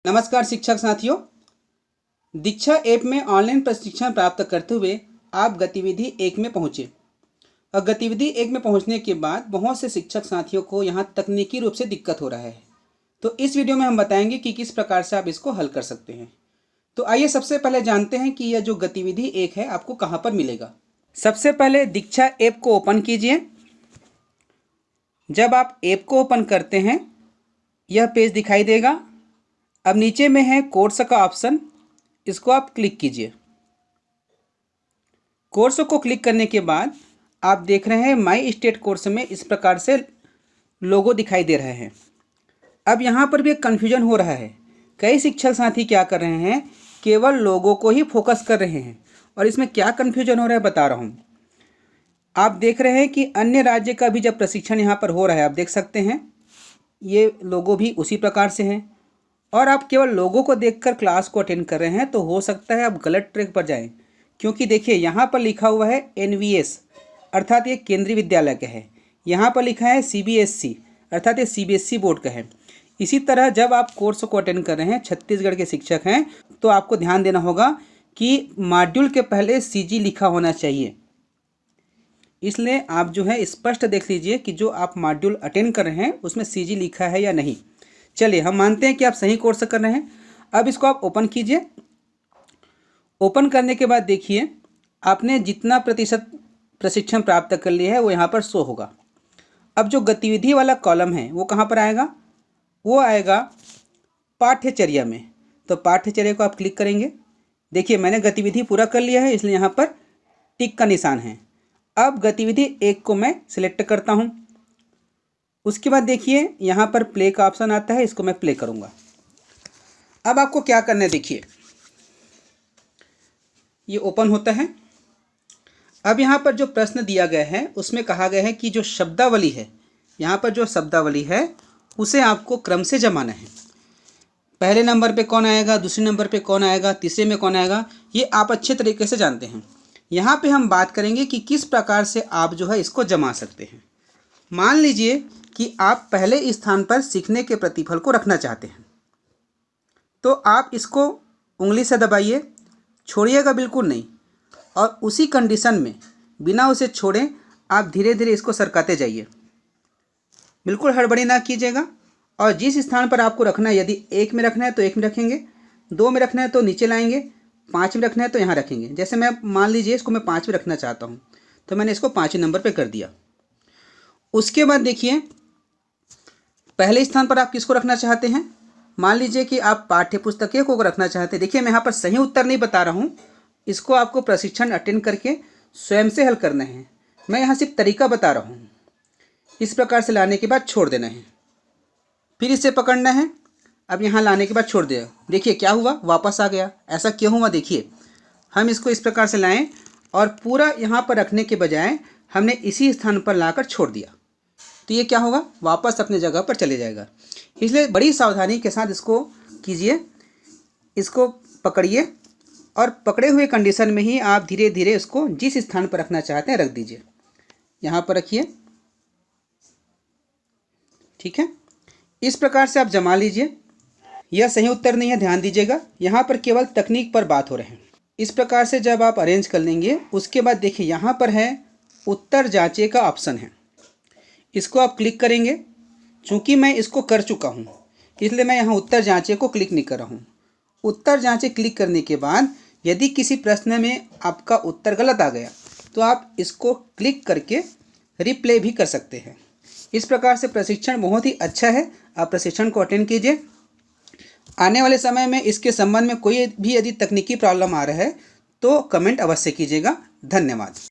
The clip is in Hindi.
नमस्कार शिक्षक साथियों, दीक्षा ऐप में ऑनलाइन प्रशिक्षण प्राप्त करते हुए आप गतिविधि 1 में पहुँचे और गतिविधि 1 में पहुँचने के बाद बहुत से शिक्षक साथियों को यहाँ तकनीकी रूप से दिक्कत हो रहा है। तो इस वीडियो में हम बताएंगे कि किस प्रकार से आप इसको हल कर सकते हैं। तो आइए सबसे पहले जानते हैं कि यह जो गतिविधि 1 है आपको कहाँ पर मिलेगा। सबसे पहले दीक्षा ऐप को ओपन कीजिए। जब आप ऐप को ओपन करते हैं यह पेज दिखाई देगा। अब नीचे में है कोर्स का ऑप्शन, इसको आप क्लिक कीजिए। कोर्स को क्लिक करने के बाद आप देख रहे हैं माई स्टेट कोर्स में इस प्रकार से लोगो दिखाई दे रहे हैं। अब यहाँ पर भी एक कन्फ्यूजन हो रहा है। कई शिक्षक साथी क्या कर रहे हैं, केवल लोगों को ही फोकस कर रहे हैं और इसमें क्या कन्फ्यूजन हो रहा है बता रहा हूँ। आप देख रहे हैं कि अन्य राज्य का भी जब प्रशिक्षण यहाँ पर हो रहा है, आप देख सकते हैं ये लोगो भी उसी प्रकार से हैं और आप केवल लोगों को देखकर क्लास को अटेंड कर रहे हैं तो हो सकता है आप गलत ट्रैक पर जाएं। क्योंकि देखिए यहाँ पर लिखा हुआ है NVS अर्थात ये केंद्रीय विद्यालय का है, यहाँ पर लिखा है CBSC अर्थात ये CBSC बोर्ड का है। इसी तरह जब आप कोर्स को अटेंड कर रहे हैं, छत्तीसगढ़ के शिक्षक हैं, तो आपको ध्यान देना होगा कि मॉड्यूल के पहले CG लिखा होना चाहिए। इसलिए आप जो है स्पष्ट देख लीजिए कि जो आप मॉड्यूल अटेंड कर रहे हैं उसमें CG लिखा है या नहीं। चलिए हम मानते हैं कि आप सही कोर्स कर रहे हैं। अब इसको आप ओपन कीजिए। ओपन करने के बाद देखिए आपने जितना प्रतिशत प्रशिक्षण प्राप्त कर लिया है वो यहाँ पर शो होगा। अब जो गतिविधि वाला कॉलम है वो कहाँ पर आएगा, वो आएगा पाठ्यचर्या में। तो पाठ्यचर्या को आप क्लिक करेंगे। देखिए मैंने गतिविधि पूरा कर लिया है इसलिए यहाँ पर टिक का निशान है। अब गतिविधि 1 को मैं सिलेक्ट करता हूँ। उसके बाद देखिए यहाँ पर प्ले का ऑप्शन आता है, इसको मैं प्ले करूँगा। अब आपको क्या करना है, देखिए ये ओपन होता है। अब यहाँ पर जो प्रश्न दिया गया है उसमें कहा गया है कि जो शब्दावली है, यहाँ पर जो शब्दावली है उसे आपको क्रम से जमाना है। पहले नंबर पे कौन आएगा, दूसरे नंबर पे कौन आएगा, तीसरे में कौन आएगा, ये आप अच्छे तरीके से जानते हैं। यहाँ पे हम बात करेंगे कि किस प्रकार से आप जो है इसको जमा सकते हैं। मान लीजिए कि आप पहले स्थान पर सीखने के प्रतिफल को रखना चाहते हैं, तो आप इसको उंगली से दबाइए, छोड़िएगा बिल्कुल नहीं, और उसी कंडीशन में बिना उसे छोड़े आप धीरे धीरे इसको सरकाते जाइए। बिल्कुल हड़बड़ी ना कीजिएगा। और जिस स्थान पर आपको रखना है, यदि 1 में रखना है तो 1 में रखेंगे, 2 में रखना है तो नीचे लाएंगे, 5 में रखना है तो यहाँ रखेंगे। जैसे मैं मान लीजिए इसको मैं 5 में रखना चाहता हूँ तो मैंने इसको 5वें नंबर पर कर दिया। उसके बाद देखिए पहले स्थान पर आप किसको रखना चाहते हैं। मान लीजिए कि आप पाठ्य पुस्तकें को रखना चाहते हैं। देखिए मैं यहाँ पर सही उत्तर नहीं बता रहा हूँ, इसको आपको प्रशिक्षण अटेंड करके स्वयं से हल करना है। मैं यहाँ सिर्फ तरीका बता रहा हूँ। इस प्रकार से लाने के बाद छोड़ देना है, फिर इसे पकड़ना है। अब यहाँ लाने के बाद छोड़ दिया, देखिए क्या हुआ, वापस आ गया। ऐसा क्यों हुआ, देखिए हम इसको इस प्रकार से लाएं और पूरा यहाँ पर रखने के बजाय हमने इसी स्थान पर लाकर छोड़ दिया, तो ये क्या होगा, वापस अपने जगह पर चले जाएगा। इसलिए बड़ी सावधानी के साथ इसको कीजिए। इसको पकड़िए और पकड़े हुए कंडीशन में ही आप धीरे धीरे इसको जिस स्थान पर रखना चाहते हैं रख दीजिए। यहाँ पर रखिए, ठीक है। इस प्रकार से आप जमा लीजिए। यह सही उत्तर नहीं है, ध्यान दीजिएगा, यहाँ पर केवल तकनीक पर बात हो रही है। इस प्रकार से जब आप अरेंज कर लेंगे उसके बाद देखिए यहाँ पर है उत्तर जांचे का ऑप्शन है, इसको आप क्लिक करेंगे। चूँकि मैं इसको कर चुका हूँ इसलिए मैं यहाँ उत्तर जांचे को क्लिक नहीं कर रहा हूँ। उत्तर जांचे क्लिक करने के बाद यदि किसी प्रश्न में आपका उत्तर गलत आ गया तो आप इसको क्लिक करके रिप्ले भी कर सकते हैं। इस प्रकार से प्रशिक्षण बहुत ही अच्छा है, आप प्रशिक्षण को अटेंड कीजिए। आने वाले समय में इसके संबंध में कोई भी यदि तकनीकी प्रॉब्लम आ रहा है तो कमेंट अवश्य कीजिएगा। धन्यवाद।